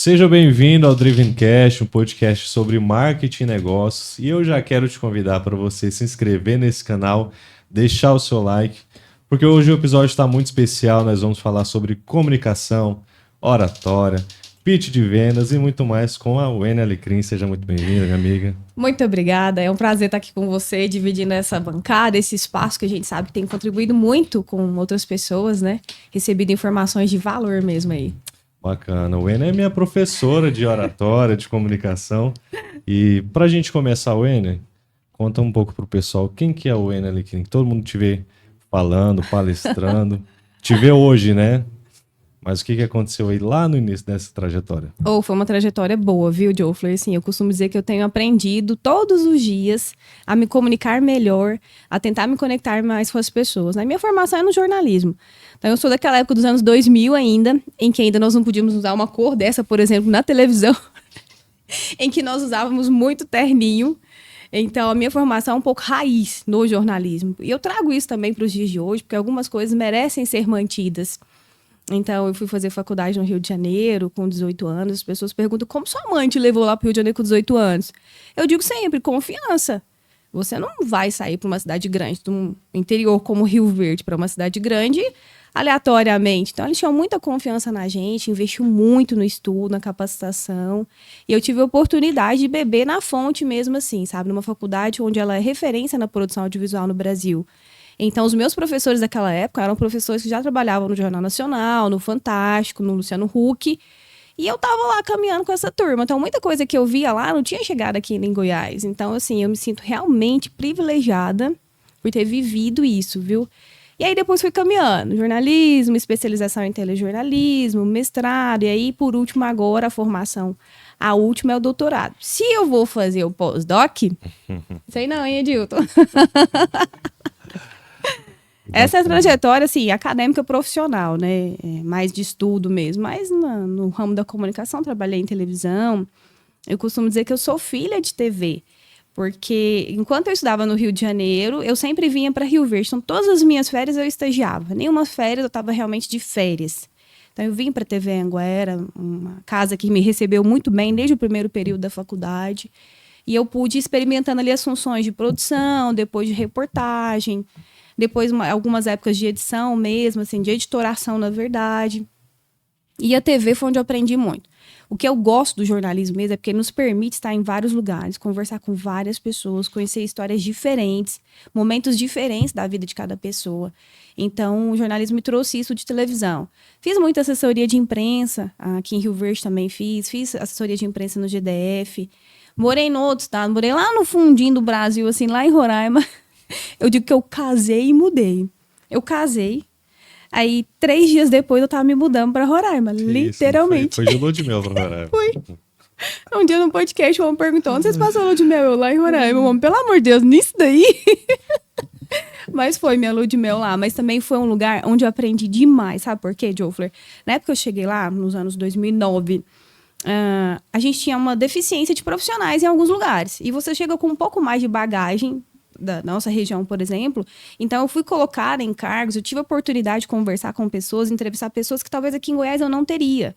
Seja bem-vindo ao Drivencast, um podcast sobre marketing e negócios. E eu já quero te convidar para você se inscrever nesse canal, deixar o seu like, porque hoje o episódio está muito especial. Nós vamos falar sobre comunicação, oratória, pitch de vendas e muito mais com a Wênia Alecrim. Seja muito bem-vinda, minha amiga. Muito obrigada, é um prazer estar aqui com você, dividindo essa bancada, esse espaço que a gente sabe que tem contribuído muito com outras pessoas, né? Recebido informações de valor mesmo aí. Bacana. A Wênia é minha professora de oratória, de comunicação. E para a gente começar, Wênia, conta um pouco pro pessoal quem que é a Wênia Alecrim. Todo mundo te vê falando, palestrando. Te vê hoje, né? Mas o que aconteceu aí lá no início dessa trajetória? Foi uma trajetória boa, viu, Joffler? Assim, eu costumo dizer que eu tenho aprendido todos os dias a me comunicar melhor, a tentar me conectar mais com as pessoas. A minha formação é no jornalismo. Então, eu sou daquela época dos anos 2000 ainda, em que ainda nós não podíamos usar uma cor dessa, por exemplo, na televisão, em que nós usávamos muito terninho. Então, a minha formação é um pouco raiz no jornalismo. E eu trago isso também para os dias de hoje, porque algumas coisas merecem ser mantidas. Então, eu fui fazer faculdade no Rio de Janeiro com 18 anos. As pessoas perguntam como sua mãe te levou lá para o Rio de Janeiro com 18 anos. Eu digo sempre, confiança. Você não vai sair para uma cidade grande, de um interior como Rio Verde, para uma cidade grande, aleatoriamente. Então, eles tinham muita confiança na gente, investiu muito no estudo, na capacitação. E eu tive a oportunidade de beber na fonte mesmo assim, sabe? Numa faculdade onde ela é referência na produção audiovisual no Brasil. Então, os meus professores daquela época eram professores que já trabalhavam no Jornal Nacional, no Fantástico, no Luciano Huck. E eu tava lá caminhando com essa turma. Então, muita coisa que eu via lá não tinha chegado aqui em Goiás. Então, assim, eu me sinto realmente privilegiada por ter vivido isso, viu? E aí, depois fui caminhando. Jornalismo, especialização em telejornalismo, mestrado. E aí, por último, agora, a formação. A última é o doutorado. Se eu vou fazer o pós-doc... sei não, hein, Edilton? Essa é a trajetória, assim, acadêmica profissional, né? Mais de estudo mesmo. Mas no ramo da comunicação, trabalhei em televisão. Eu costumo dizer que eu sou filha de TV. Porque enquanto eu estudava no Rio de Janeiro, eu sempre vinha para Rio Verde. Então, todas as minhas férias eu estagiava. Nenhuma férias eu estava realmente de férias. Então, eu vim para a TV Anguera, uma casa que me recebeu muito bem desde o primeiro período da faculdade. E eu pude ir experimentando ali as funções de produção, depois de reportagem... Depois, algumas épocas de edição mesmo, assim, de editoração, na verdade. E a TV foi onde eu aprendi muito. O que eu gosto do jornalismo mesmo é porque nos permite estar em vários lugares, conversar com várias pessoas, conhecer histórias diferentes, momentos diferentes da vida de cada pessoa. Então, o jornalismo me trouxe isso de televisão. Fiz muita assessoria de imprensa, aqui em Rio Verde também fiz assessoria de imprensa no GDF. Morei no outro estado, morei lá no fundinho do Brasil, assim, lá em Roraima. Eu digo que eu casei e mudei. Eu casei, aí 3 dias depois eu tava me mudando pra Roraima, que literalmente. Isso, foi de lua de mel pra Roraima. Foi. Um dia no podcast o homem perguntou, onde vocês passaram a lua de mel? Eu lá em Roraima. O homem, pelo amor de Deus, nisso daí? Mas foi minha lua de mel lá. Mas também foi um lugar onde eu aprendi demais. Sabe por quê, Joffler? Na época que eu cheguei lá, nos anos 2009... a gente tinha uma deficiência de profissionais em alguns lugares. E você chega com um pouco mais de bagagem da nossa região, por exemplo. Então, eu fui colocada em cargos, eu tive a oportunidade de conversar com pessoas, entrevistar pessoas que talvez aqui em Goiás eu não teria.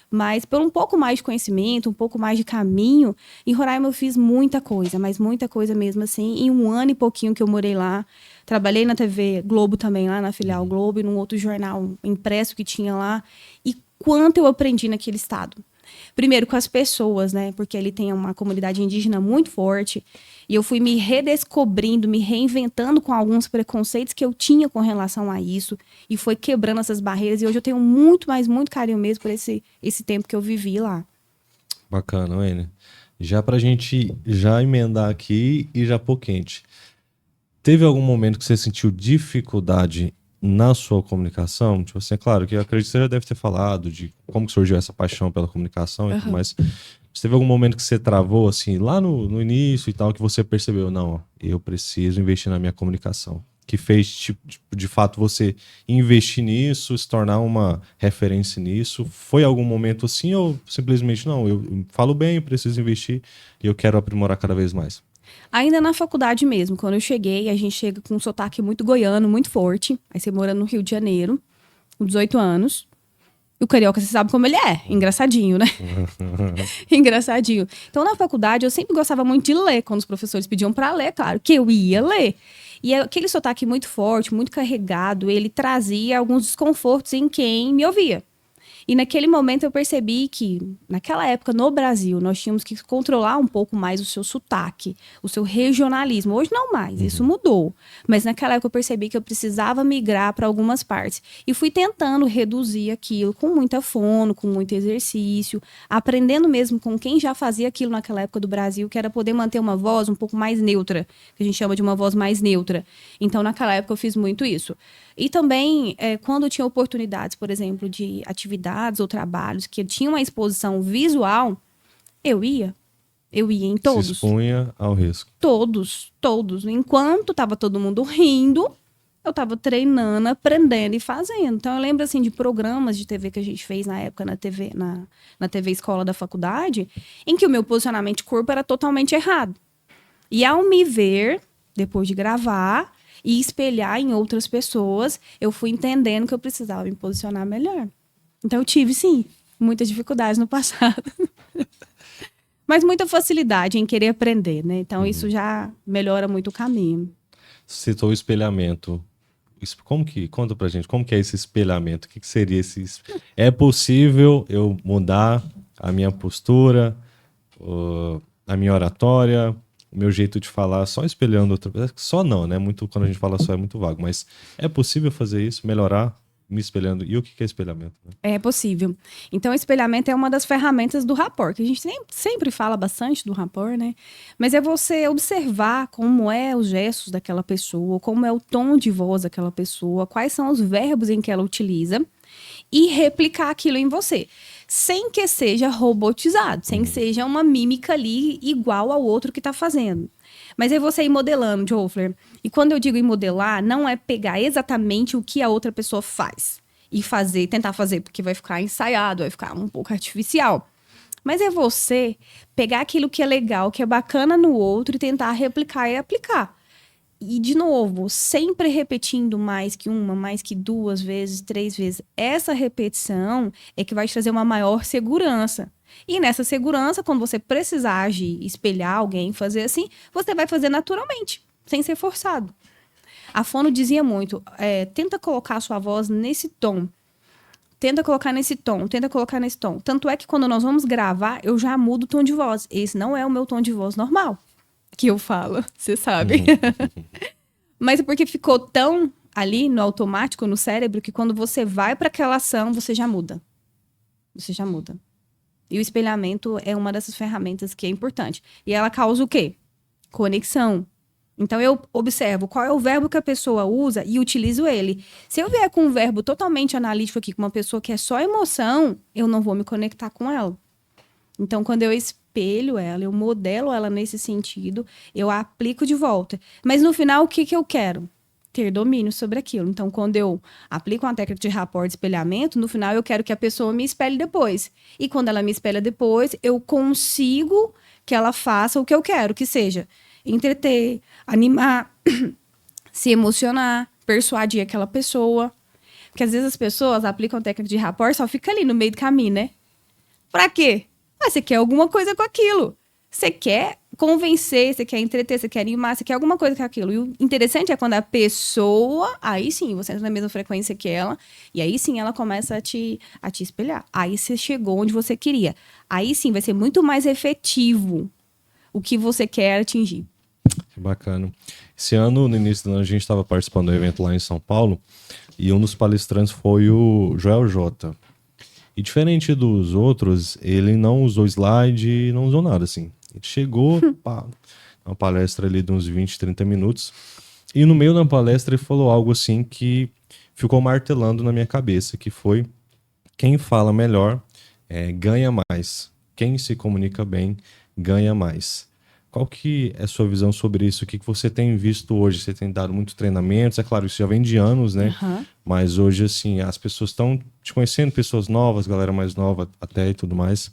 Mas, por um pouco mais de conhecimento, um pouco mais de caminho, em Roraima eu fiz muita coisa, mas muita coisa mesmo assim. Em 1 ano e pouquinho que eu morei lá, trabalhei na TV Globo também, lá na filial Globo, e num outro jornal impresso que tinha lá. E quanto eu aprendi naquele estado. Primeiro com as pessoas, né? Porque ali tem uma comunidade indígena muito forte. E eu fui me redescobrindo, me reinventando com alguns preconceitos que eu tinha com relação a isso. E foi quebrando essas barreiras. E hoje eu tenho muito carinho mesmo por esse tempo que eu vivi lá. Bacana, Wênia. Já pra gente já emendar aqui e já pôr quente. Teve algum momento que você sentiu dificuldade na sua comunicação? Tipo assim, é claro que eu acredito que você já deve ter falado de como que surgiu essa paixão pela comunicação e tudo mais. Mas teve algum momento que você travou, assim, lá no início e tal, que você percebeu, não, ó, eu preciso investir na minha comunicação? Que fez, tipo, de fato, você investir nisso, se tornar uma referência nisso? Foi algum momento assim ou simplesmente, não, eu falo bem, eu preciso investir e eu quero aprimorar cada vez mais? Ainda na faculdade mesmo, quando eu cheguei, a gente chega com um sotaque muito goiano, muito forte. Aí você mora no Rio de Janeiro, com 18 anos. E o carioca, você sabe como ele é. Engraçadinho, né? Engraçadinho. Então, na faculdade, eu sempre gostava muito de ler. Quando os professores pediam pra ler, claro que eu ia ler. E aquele sotaque muito forte, muito carregado, ele trazia alguns desconfortos em quem me ouvia. E naquele momento eu percebi que, naquela época, no Brasil, nós tínhamos que controlar um pouco mais o seu sotaque, o seu regionalismo. Hoje não mais, isso mudou. Mas naquela época eu percebi que eu precisava migrar para algumas partes. E fui tentando reduzir aquilo com muita fono, com muito exercício, aprendendo mesmo com quem já fazia aquilo naquela época do Brasil, que era poder manter uma voz um pouco mais neutra, que a gente chama de uma voz mais neutra. Então, naquela época eu fiz muito isso. E também, quando eu tinha oportunidades, por exemplo, de atividades ou trabalhos que tinham uma exposição visual, eu ia em todos. Se expunha ao risco. Todos. Enquanto estava todo mundo rindo, eu estava treinando, aprendendo e fazendo. Então, eu lembro, assim, de programas de TV que a gente fez na época na TV Escola da faculdade, em que o meu posicionamento de corpo era totalmente errado. E ao me ver, depois de gravar e espelhar em outras pessoas, eu fui entendendo que eu precisava me posicionar melhor. Então, eu tive, sim, muitas dificuldades no passado. Mas muita facilidade em querer aprender, né? Então, isso já melhora muito o caminho. Citou o espelhamento. Conta pra gente, como que é esse espelhamento? O que seria esse... É possível eu mudar a minha postura, a minha oratória, o meu jeito de falar só espelhando outra pessoa? Só não, né? Quando a gente fala só é muito vago, mas é possível fazer isso, melhorar me espelhando? E o que é espelhamento? Né? É possível. Então, o espelhamento é uma das ferramentas do rapport, que a gente sempre fala bastante do rapport, né? Mas é você observar como é os gestos daquela pessoa, como é o tom de voz daquela pessoa, quais são os verbos em que ela utiliza e replicar aquilo em você. Sem que seja robotizado, sem que seja uma mímica ali igual ao outro que está fazendo. Mas é você ir modelando, Jofler. E quando eu digo em modelar, não é pegar exatamente o que a outra pessoa faz e tentar fazer, porque vai ficar ensaiado, vai ficar um pouco artificial. Mas é você pegar aquilo que é legal, que é bacana no outro e tentar replicar e aplicar. E, de novo, sempre repetindo mais que uma, mais que 2 vezes, 3 vezes. Essa repetição é que vai te trazer uma maior segurança. E nessa segurança, quando você precisar agir, espelhar alguém, fazer assim, você vai fazer naturalmente, sem ser forçado. A Fono dizia muito, tenta colocar a sua voz nesse tom. Tenta colocar nesse tom, tenta colocar nesse tom. Tanto é que quando nós vamos gravar, eu já mudo o tom de voz. Esse não é o meu tom de voz normal que eu falo, você sabe. Mas é porque ficou tão ali no automático, no cérebro, que quando você vai para aquela ação, você já muda. Você já muda. E o espelhamento é uma dessas ferramentas que é importante. E ela causa o quê? Conexão. Então, eu observo qual é o verbo que a pessoa usa e utilizo ele. Se eu vier com um verbo totalmente analítico aqui, com uma pessoa que é só emoção, eu não vou me conectar com ela. Então, quando eu espelho ela, eu modelo ela nesse sentido, eu a aplico de volta. Mas no final, o que eu quero? Ter domínio sobre aquilo. Então, quando eu aplico uma técnica de rapport de espelhamento, no final eu quero que a pessoa me espelhe depois. E quando ela me espelha depois, eu consigo que ela faça o que eu quero, que seja entreter, animar, se emocionar, persuadir aquela pessoa. Porque às vezes as pessoas aplicam a técnica de rapport e só fica ali no meio do caminho, né? Pra quê? Você quer alguma coisa com aquilo. Você quer convencer, você quer entreter, você quer animar, você quer alguma coisa com aquilo. E o interessante é quando a pessoa, aí sim, você entra na mesma frequência que ela, e aí sim ela começa a te espelhar. Aí você chegou onde você queria. Aí sim vai ser muito mais efetivo o que você quer atingir. Que bacana. Esse ano, no início do ano, a gente estava participando do evento lá em São Paulo, e um dos palestrantes foi o Joel J. E diferente dos outros, ele não usou slide, não usou nada, assim. Ele chegou, pá, uma palestra ali de uns 20, 30 minutos, e no meio da palestra ele falou algo assim que ficou martelando na minha cabeça, que foi: quem fala melhor ganha mais. Quem se comunica bem ganha mais. Qual que é a sua visão sobre isso? O que você tem visto hoje? Você tem dado muitos treinamentos, é claro, isso já vem de anos, né? Uhum. Mas hoje, assim, as pessoas estão te conhecendo, pessoas novas, galera mais nova até e tudo mais.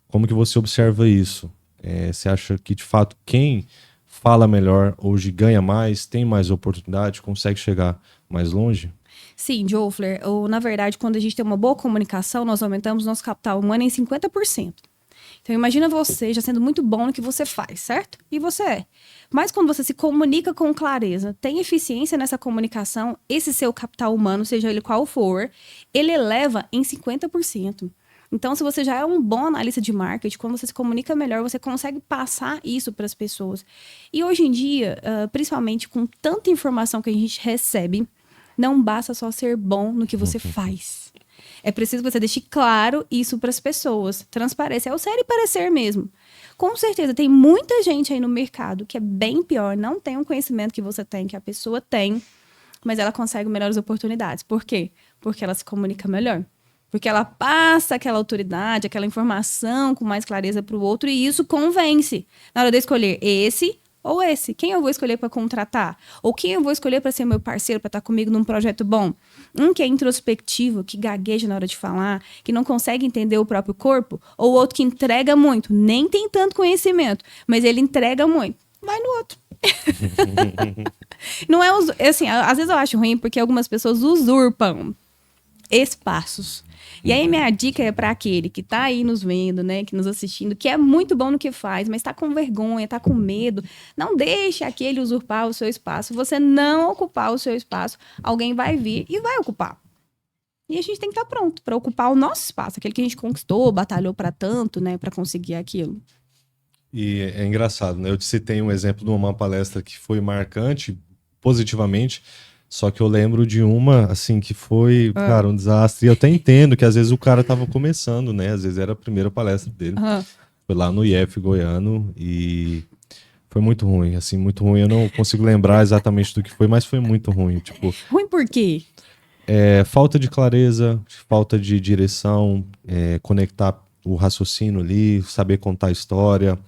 Como que você observa isso? Você acha que, de fato, quem fala melhor hoje ganha mais, tem mais oportunidade, consegue chegar mais longe? Sim, Jofler, ou na verdade, quando a gente tem uma boa comunicação, nós aumentamos nosso capital humano em 50%. Então, imagina você já sendo muito bom no que você faz, certo? E você é. Mas quando você se comunica com clareza, tem eficiência nessa comunicação, esse seu capital humano, seja ele qual for, ele eleva em 50%. Então, se você já é um bom analista de marketing, quando você se comunica melhor, você consegue passar isso para as pessoas. E hoje em dia, principalmente com tanta informação que a gente recebe, não basta só ser bom no que você faz. É preciso que você deixe claro isso para as pessoas. Transparência é o ser e parecer mesmo. Com certeza, tem muita gente aí no mercado que é bem pior, não tem o conhecimento que você tem, que a pessoa tem, mas ela consegue melhores oportunidades. Por quê? Porque ela se comunica melhor. Porque ela passa aquela autoridade, aquela informação com mais clareza para o outro e isso convence. Na hora de escolher esse ou esse, quem eu vou escolher para contratar? Ou quem eu vou escolher para ser meu parceiro, para estar comigo num projeto bom? Um que é introspectivo, que gagueja na hora de falar, que não consegue entender o próprio corpo, ou outro que entrega muito, nem tem tanto conhecimento, mas ele entrega muito. Vai no outro. Não é assim, às vezes eu acho ruim porque algumas pessoas usurpam espaços. E aí minha dica é para aquele que tá aí nos vendo, né, que nos assistindo, que é muito bom no que faz, mas tá com vergonha, tá com medo, não deixe aquele usurpar o seu espaço. Você não ocupar o seu espaço, alguém vai vir e vai ocupar. E a gente tem que estar pronto para ocupar o nosso espaço, aquele que a gente conquistou, batalhou para tanto, né, para conseguir aquilo. E é engraçado, né? Eu te citei um exemplo de uma palestra que foi marcante, positivamente, só que eu lembro de uma, assim, que foi, cara, um desastre. E eu até entendo que às vezes o cara tava começando, né? Às vezes era a primeira palestra dele. Foi lá no IF Goiano e foi muito ruim, assim, muito ruim. Eu não consigo lembrar exatamente do que foi, mas foi muito ruim. Tipo, Ruim por quê? falta de clareza, falta de direção, conectar o raciocínio ali, saber contar a história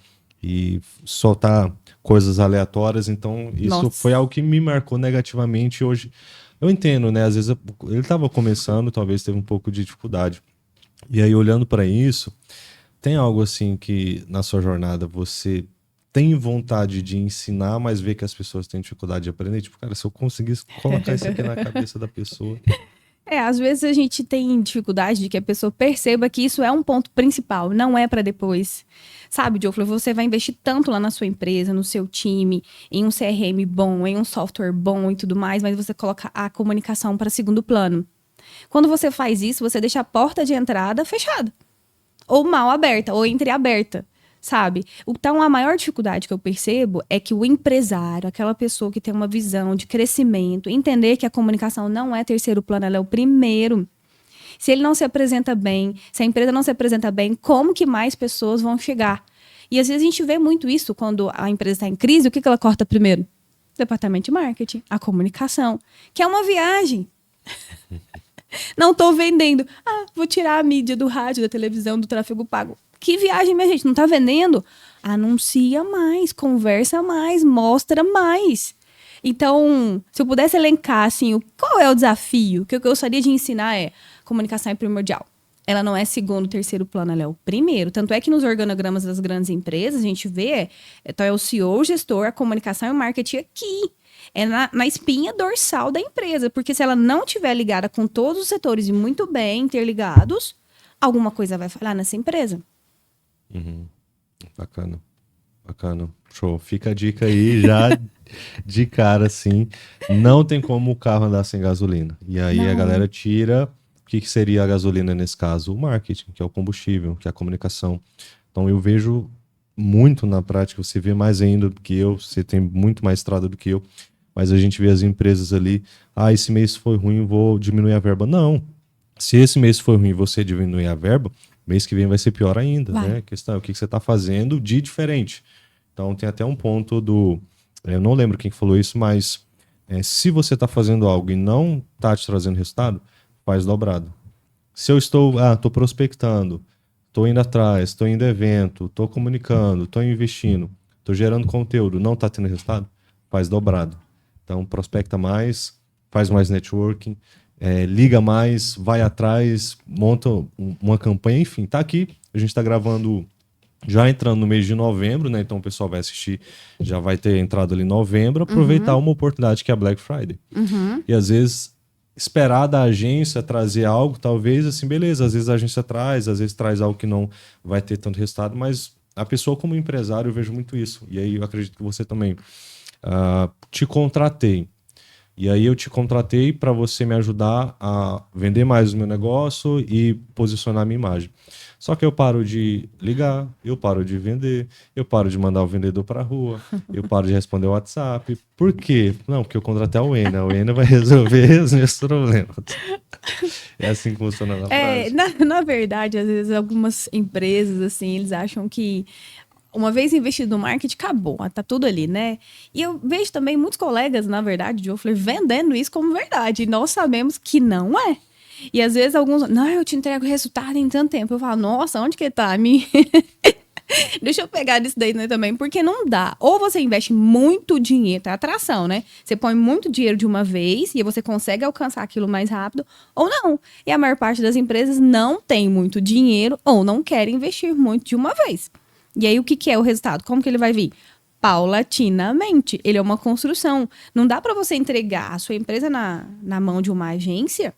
e soltar coisas aleatórias. Então, isso foi algo que me marcou negativamente. Hoje, eu entendo, né? Às vezes ele estava começando, talvez teve um pouco de dificuldade. E aí, olhando para isso, tem algo assim que na sua jornada você tem vontade de ensinar, mas vê que as pessoas têm dificuldade de aprender? Tipo, cara, se eu conseguisse colocar isso aqui na cabeça da pessoa... Às vezes a gente tem dificuldade de que a pessoa perceba que isso é um ponto principal, não é para depois. Sabe, Jofler, você vai investir tanto lá na sua empresa, no seu time, em um CRM bom, em um software bom e tudo mais, mas você coloca a comunicação para segundo plano. Quando você faz isso, você deixa a porta de entrada fechada, ou mal aberta, ou entreaberta. Sabe? Então, a maior dificuldade que eu percebo é que o empresário, aquela pessoa que tem uma visão de crescimento, entender que a comunicação não é terceiro plano, ela é o primeiro. Se ele não se apresenta bem, se a empresa não se apresenta bem, como que mais pessoas vão chegar? E às vezes a gente vê muito isso quando a empresa está em crise, o que ela corta primeiro? O departamento de marketing, a comunicação, que é uma viagem. Não estou vendendo. Vou tirar a mídia do rádio, da televisão, do tráfego pago. Que viagem, minha gente, não tá vendendo? Anuncia mais, conversa mais, mostra mais. Então, se eu pudesse elencar, assim, qual é o desafio? O que eu gostaria de ensinar comunicação é primordial. Ela não é segundo, terceiro plano, ela é o primeiro. Tanto é que nos organogramas das grandes empresas, a gente vê, então é o CEO, o gestor, a comunicação e o marketing aqui. É na espinha dorsal da empresa. Porque se ela não estiver ligada com todos os setores e muito bem interligados, alguma coisa vai falhar nessa empresa. Bacana, bacana, show. Fica a dica aí já de cara, assim, não tem como o carro andar sem gasolina. E aí a galera tira, o que seria a gasolina nesse caso? O marketing, que é o combustível, que é a comunicação. Então eu vejo muito na prática, você vê mais ainda do que eu, você tem muito mais estrada do que eu, mas a gente vê as empresas ali, esse mês foi ruim, vou diminuir a verba. Não, se esse mês foi ruim e você diminuir a verba, mês que vem vai ser pior ainda, né? A questão é o que você está fazendo de diferente. Então tem até um ponto eu não lembro quem falou isso, mas se você está fazendo algo e não está te trazendo resultado, faz dobrado. Se eu estou prospectando, estou indo atrás, estou indo a evento, estou comunicando, estou investindo, estou gerando conteúdo, não está tendo resultado, faz dobrado. Então prospecta mais, faz mais networking, liga mais, vai atrás, monta uma campanha, enfim, tá aqui. A gente tá gravando já entrando no mês de novembro, né? Então o pessoal vai assistir, já vai ter entrado ali em novembro, aproveitar uma oportunidade que é a Black Friday. E às vezes esperar da agência trazer algo, talvez, assim, beleza, às vezes a agência traz, às vezes traz algo que não vai ter tanto resultado, mas a pessoa como empresário, eu vejo muito isso. E aí eu acredito que você também. Te contratei. E aí eu te contratei para você me ajudar a vender mais o meu negócio e posicionar a minha imagem. Só que eu paro de ligar, eu paro de vender, eu paro de mandar o vendedor para a rua, eu paro de responder o WhatsApp. Por quê? Não, porque eu contratei a Wena. A Wena vai resolver os meus problemas. É assim que funciona na frase. Na verdade, às vezes algumas empresas, assim, eles acham que uma vez investido no marketing, acabou, tá tudo ali, né? E eu vejo também muitos colegas, na verdade, Joffler, vendendo isso como verdade. E nós sabemos que não é. E às vezes alguns, não, eu te entrego o resultado em tanto tempo. Eu falo, nossa, onde que tá? Deixa eu pegar disso daí, né, também, porque não dá. Ou você investe muito dinheiro, tá? Atração, né? Você põe muito dinheiro de uma vez e você consegue alcançar aquilo mais rápido, ou não. E a maior parte das empresas não tem muito dinheiro ou não quer investir muito de uma vez. E aí, o que é o resultado? Como que ele vai vir? Paulatinamente. Ele é uma construção. Não dá para você entregar a sua empresa na mão de uma agência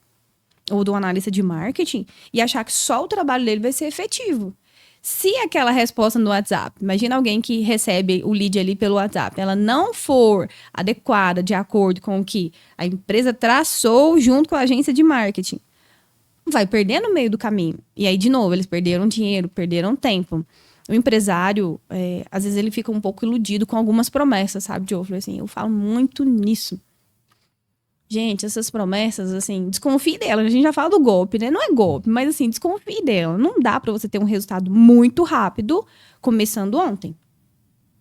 ou de um analista de marketing e achar que só o trabalho dele vai ser efetivo. Se aquela resposta no WhatsApp, imagina alguém que recebe o lead ali pelo WhatsApp, ela não for adequada de acordo com o que a empresa traçou junto com a agência de marketing, vai perder no meio do caminho. E aí, de novo, eles perderam dinheiro, perderam tempo. O empresário, às vezes ele fica um pouco iludido com algumas promessas, sabe, Joffrey? Assim, eu falo muito nisso. Gente, essas promessas, assim, desconfie delas. A gente já fala do golpe, né? Não é golpe, mas assim, desconfie dela. Não dá pra você ter um resultado muito rápido começando ontem.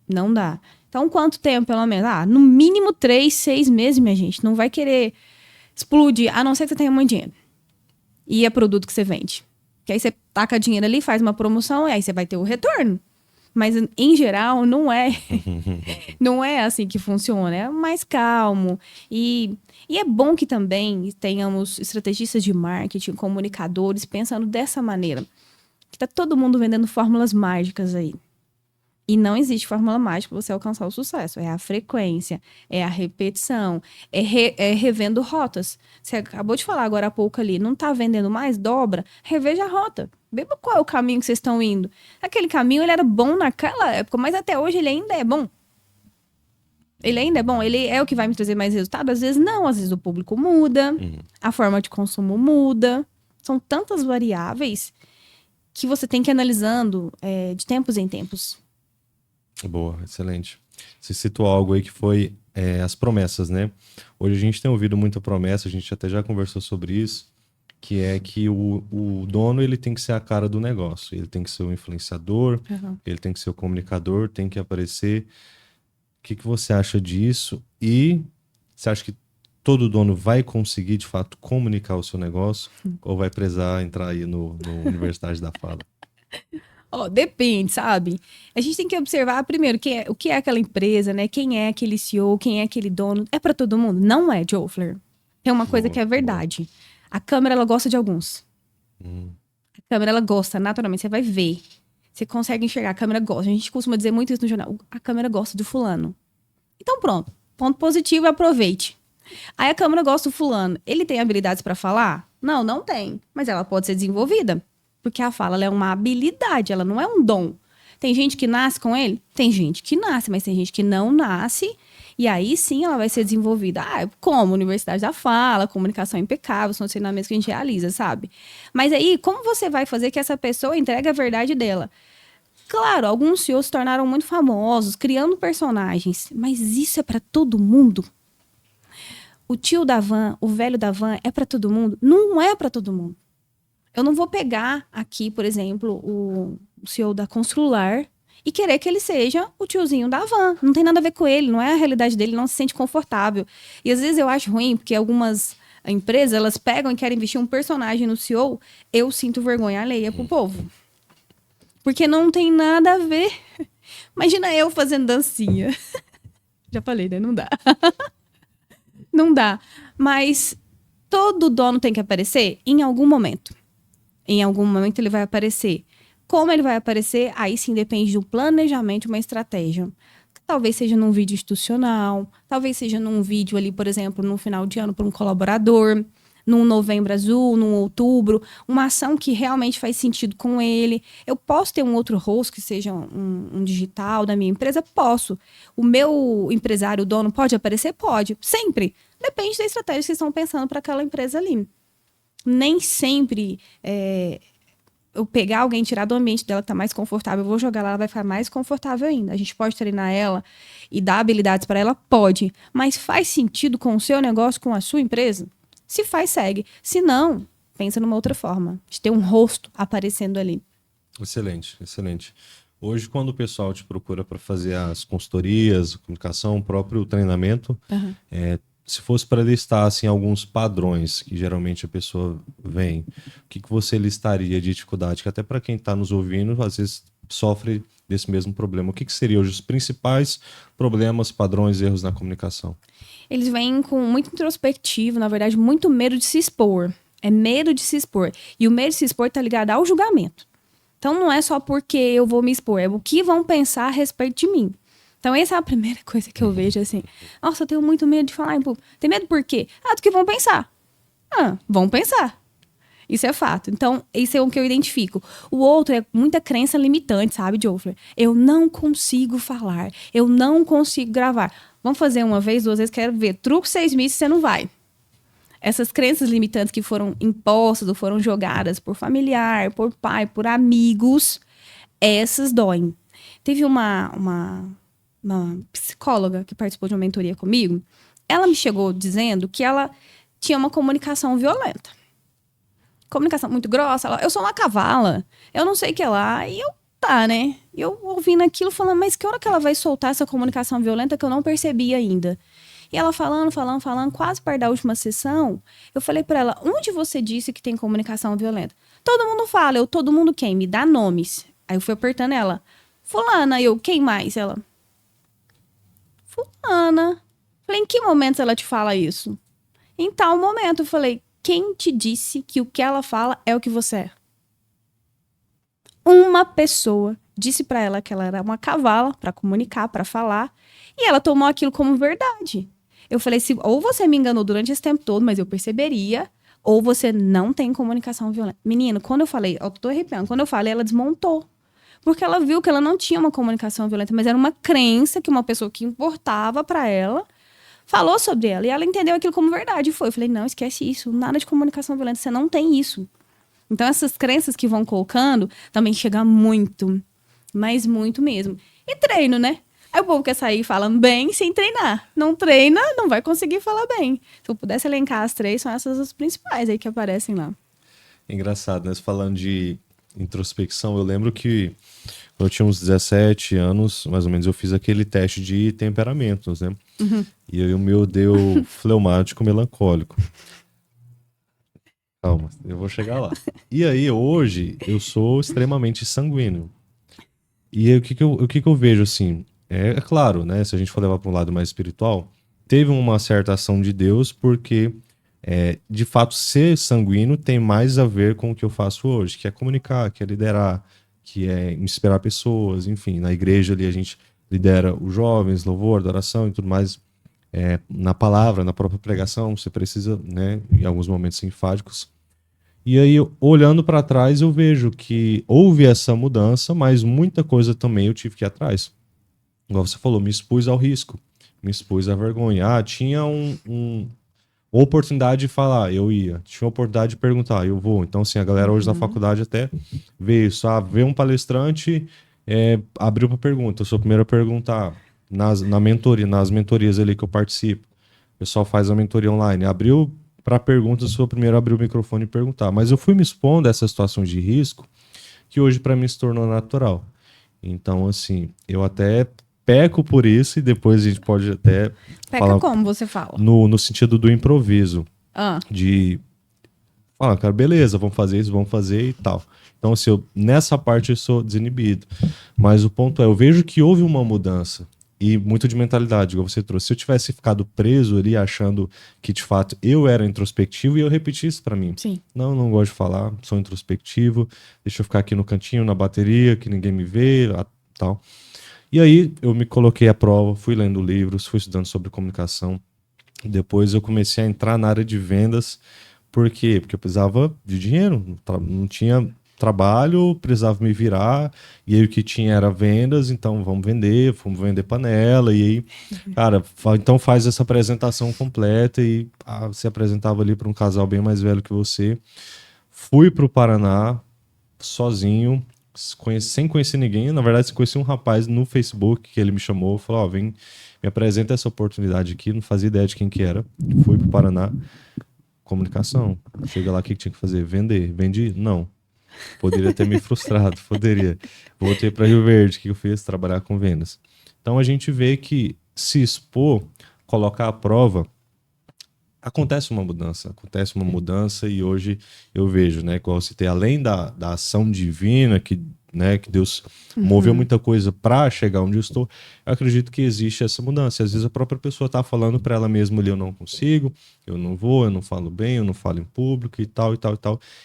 Não dá. Então, quanto tempo, pelo menos? No mínimo 3, 6 meses, minha gente. Não vai querer explodir, a não ser que você tenha muito dinheiro. E é produto que você vende. Que aí você taca dinheiro ali, faz uma promoção, e aí você vai ter o retorno. Mas, em geral, não é assim que funciona. É mais calmo. E é bom que também tenhamos estrategistas de marketing, comunicadores, pensando dessa maneira. Que tá todo mundo vendendo fórmulas mágicas aí. E não existe fórmula mágica para você alcançar o sucesso. É a frequência, é a repetição, é revendo rotas. Você acabou de falar agora há pouco ali, não está vendendo mais? Dobra, reveja a rota. Veja qual é o caminho que vocês estão indo. Aquele caminho, ele era bom naquela época, mas até hoje ele ainda é bom. Ele ainda é bom? Ele é o que vai me trazer mais resultado? Às vezes não, às vezes o público muda, a forma de consumo muda. São tantas variáveis que você tem que ir analisando de tempos em tempos. Boa, excelente. Você citou algo aí que foi as promessas, né? Hoje a gente tem ouvido muita promessa, a gente até já conversou sobre isso, que é que o dono ele tem que ser a cara do negócio, ele tem que ser o influenciador, ele tem que ser o comunicador, tem que aparecer. O que você acha disso? E você acha que todo dono vai conseguir, de fato, comunicar o seu negócio? Ou vai precisar entrar aí no Universidade da Fala? Depende, sabe? A gente tem que observar primeiro o que é aquela empresa, né? Quem é aquele CEO, quem é aquele dono. É para todo mundo? Não é, Joffler. Tem uma coisa que é verdade. A câmera, ela gosta de alguns. A câmera, ela gosta, naturalmente. Você vai ver. Você consegue enxergar. A câmera gosta. A gente costuma dizer muito isso no jornal. A câmera gosta do fulano. Então, pronto. Ponto positivo, aproveite. Aí a câmera gosta do fulano. Ele tem habilidades para falar? Não, não tem. Mas ela pode ser desenvolvida. Porque a fala, ela é uma habilidade, ela não é um dom. Tem gente que nasce com ele? Tem gente que nasce, mas tem gente que não nasce. E aí sim ela vai ser desenvolvida. Como? Universidade da Fala, comunicação impecável, são treinamentos que a gente realiza, sabe? Mas aí, como você vai fazer que essa pessoa entregue a verdade dela? Claro, alguns CEOs se tornaram muito famosos, criando personagens. Mas isso é para todo mundo? O tio da van, o velho da van, é para todo mundo? Não é para todo mundo. Eu não vou pegar aqui, por exemplo, o CEO da Constrular e querer que ele seja o tiozinho da van. Não tem nada a ver com ele, não é a realidade dele, não se sente confortável. E às vezes eu acho ruim, porque algumas empresas, elas pegam e querem vestir um personagem no CEO, eu sinto vergonha alheia pro povo. Porque não tem nada a ver. Imagina eu fazendo dancinha. Já falei, né? Não dá. Não dá. Mas todo dono tem que aparecer em algum momento. Em algum momento ele vai aparecer. Como ele vai aparecer? Aí sim depende de um planejamento, uma estratégia. Talvez seja num vídeo institucional, talvez seja num vídeo ali, por exemplo, no final de ano para um colaborador. num Novembro Azul, num Outubro, uma ação que realmente faz sentido com ele. Eu posso ter um outro rosto que seja um digital da minha empresa? Posso. O meu empresário, o dono, pode aparecer? Pode. Sempre. Depende da estratégia que vocês estão pensando para aquela empresa ali. Nem sempre eu pegar alguém, tirar do ambiente dela que está mais confortável, eu vou jogar lá, ela vai ficar mais confortável ainda. A gente pode treinar ela e dar habilidades para ela? Pode. Mas faz sentido com o seu negócio, com a sua empresa? Se faz, segue. Se não, pensa numa outra forma. De ter um rosto aparecendo ali. Excelente, excelente. Hoje, quando o pessoal te procura para fazer as consultorias, a comunicação, o próprio treinamento, se fosse para listar assim, alguns padrões que geralmente a pessoa vem, o que você listaria de dificuldade? Que até para quem está nos ouvindo, às vezes sofre desse mesmo problema. O que seriam os principais problemas, padrões, erros na comunicação? Eles vêm com muito introspectivo, na verdade, muito medo de se expor. É medo de se expor. E o medo de se expor está ligado ao julgamento. Então, não é só porque eu vou me expor, é o que vão pensar a respeito de mim. Então, essa é a primeira coisa que eu vejo, assim. Nossa, eu tenho muito medo de falar em público. Tem medo por quê? Do que vão pensar. Vão pensar. Isso é fato. Então, isso é o que eu identifico. O outro é muita crença limitante, sabe, Joffler? Eu não consigo falar. Eu não consigo gravar. Vamos fazer uma vez, 2 vezes, quero ver. Truco 6 meses, você não vai. Essas crenças limitantes que foram impostas ou foram jogadas por familiar, por pai, por amigos, essas doem. Teve uma psicóloga que participou de uma mentoria comigo. Ela me chegou dizendo que ela tinha uma comunicação violenta. Comunicação muito grossa. Eu sou uma cavala. Eu não sei o que lá. E né? E eu ouvindo aquilo, falando, mas que hora que ela vai soltar essa comunicação violenta que eu não percebi ainda? E ela falando, quase perto da última sessão, eu falei pra ela, onde você disse que tem comunicação violenta? Todo mundo fala, todo mundo quem? Me dá nomes. Aí eu fui apertando ela. Fulana, quem mais? Ela, fulana. Falei, em que momento ela te fala isso? Em tal momento, eu falei, quem te disse que o que ela fala é o que você é? Uma pessoa disse pra ela que ela era uma cavala pra comunicar, pra falar, e ela tomou aquilo como verdade. Eu falei, ou você me enganou durante esse tempo todo, mas eu perceberia, ou você não tem comunicação violenta. Menino, quando eu falei, eu tô arrepiando, quando eu falei, ela desmontou. Porque ela viu que ela não tinha uma comunicação violenta, mas era uma crença que uma pessoa que importava pra ela falou sobre ela. E ela entendeu aquilo como verdade. Eu falei, não, esquece isso. Nada de comunicação violenta. Você não tem isso. Então, essas crenças que vão colocando também chegam muito. Mas muito mesmo. E treino, né? Aí o povo quer sair falando bem sem treinar. Não treina, não vai conseguir falar bem. Se eu pudesse elencar as 3, são essas as principais aí que aparecem lá. Engraçado, né? Falando de introspecção, eu lembro que quando eu tinha uns 17 anos, mais ou menos, eu fiz aquele teste de temperamentos, né? Uhum. E aí o meu deu fleumático melancólico. Calma, eu vou chegar lá. E aí, hoje, eu sou extremamente sanguíneo. E aí, o que que eu vejo, assim? É claro, né? Se a gente for levar para um lado mais espiritual, teve uma certa ação de Deus, porque, de fato, ser sanguíneo tem mais a ver com o que eu faço hoje, que é comunicar, que é liderar, que é inspirar pessoas, enfim. Na igreja ali a gente lidera os jovens, louvor, adoração e tudo mais. Na palavra, na própria pregação, você precisa, né, em alguns momentos enfáticos. E aí, olhando para trás, eu vejo que houve essa mudança, mas muita coisa também eu tive que ir atrás. Igual você falou, me expus ao risco, me expus à vergonha. Tinha uma oportunidade de falar, eu ia. Tinha uma oportunidade de perguntar, eu vou. Então, assim, a galera hoje na faculdade até vê isso. Vê um palestrante, abriu para pergunta. Eu sou o primeiro a perguntar. Nas mentorias ali que eu participo, o pessoal faz a mentoria online. Abriu para perguntas, sou o primeiro a abrir o microfone e perguntar. Mas eu fui me expondo a essas situações de risco que hoje para mim se tornou natural. Então, assim, eu até peco por isso e depois a gente pode até falar... como você fala? No sentido do improviso. De falar, cara, beleza, vamos fazer isso, vamos fazer e tal. Então, assim, nessa parte eu sou desinibido. Mas o ponto é, eu vejo que houve uma mudança. E muito de mentalidade, igual você trouxe. Se eu tivesse ficado preso ali, achando que de fato eu era introspectivo, e eu repeti isso pra mim. Sim. Não gosto de falar, sou introspectivo, deixa eu ficar aqui no cantinho, na bateria, que ninguém me vê, tal. E aí eu me coloquei à prova, fui lendo livros, fui estudando sobre comunicação. Depois eu comecei a entrar na área de vendas, Por quê? Porque eu precisava de dinheiro, não tinha trabalho, precisava me virar, e aí o que tinha era vendas, então vamos vender panela, e aí, cara, então faz essa apresentação completa, e se apresentava ali para um casal bem mais velho que você. Fui para o Paraná, sozinho, sem conhecer ninguém, na verdade, conheci um rapaz no Facebook, que ele me chamou, falou, ó, vem, me apresenta essa oportunidade aqui, não fazia ideia de quem que era, fui para o Paraná, comunicação, chega lá, o que tinha que fazer? Vender, vendi? Não. Poderia ter me frustrado, poderia. Voltei para Rio Verde, o que eu fiz? Trabalhar com vendas. Então a gente vê que se expor, colocar à prova, acontece uma mudança e hoje eu vejo, né, que você tem além da ação divina que, né, que Deus moveu muita coisa para chegar onde eu estou, eu acredito que existe essa mudança. Às vezes a própria pessoa está falando para ela mesma ali, eu não consigo, eu não vou, eu não falo bem, eu não falo em público e tal,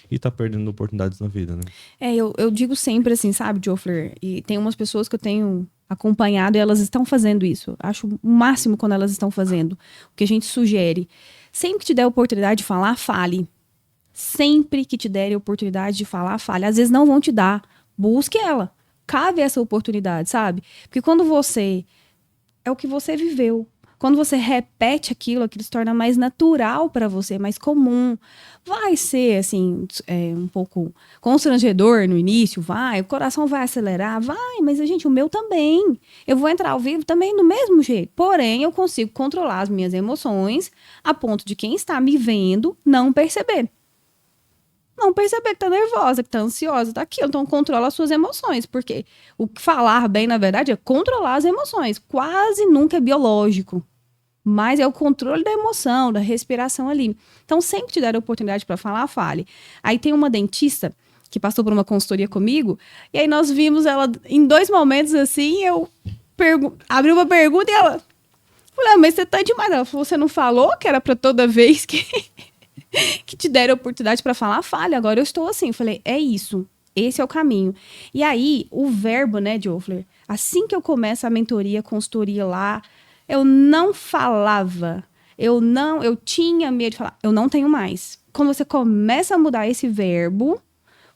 e tá perdendo oportunidades na vida, né? Eu digo sempre assim, sabe, Joffler, e tem umas pessoas que eu tenho acompanhado e elas estão fazendo isso. Acho o máximo quando elas estão fazendo. O que a gente sugere, sempre que te der a oportunidade de falar, fale. Sempre que te derem a oportunidade de falar, fale. Às vezes não vão te dar. Busque ela. Cabe essa oportunidade, sabe? Porque quando você... É o que você viveu. Quando você repete aquilo se torna mais natural para você, mais comum. Vai ser, assim, um pouco constrangedor no início, vai. O coração vai acelerar, vai. Mas, gente, o meu também. Eu vou entrar ao vivo também do mesmo jeito. Porém, eu consigo controlar as minhas emoções a ponto de quem está me vendo não perceber. Não perceber que tá nervosa, que tá ansiosa, tá aquilo. Então, controla as suas emoções. Porque o que falar bem, na verdade, é controlar as emoções. Quase nunca é biológico. Mas é o controle da emoção, da respiração ali. Então, sempre que te der a oportunidade para falar, fale. Aí tem uma dentista que passou por uma consultoria comigo, e aí nós vimos ela em 2 momentos assim, eu abri uma pergunta e ela... Falei, mas você tá demais. Ela falou, você não falou que era para toda vez que te deram a oportunidade para falar, fale. Agora eu estou assim. Falei, é isso. Esse é o caminho. E aí, o verbo, né, Joffler? Assim que eu começo a mentoria, a consultoria lá, eu não falava. Eu tinha medo de falar. Eu não tenho mais. Quando você começa a mudar esse verbo,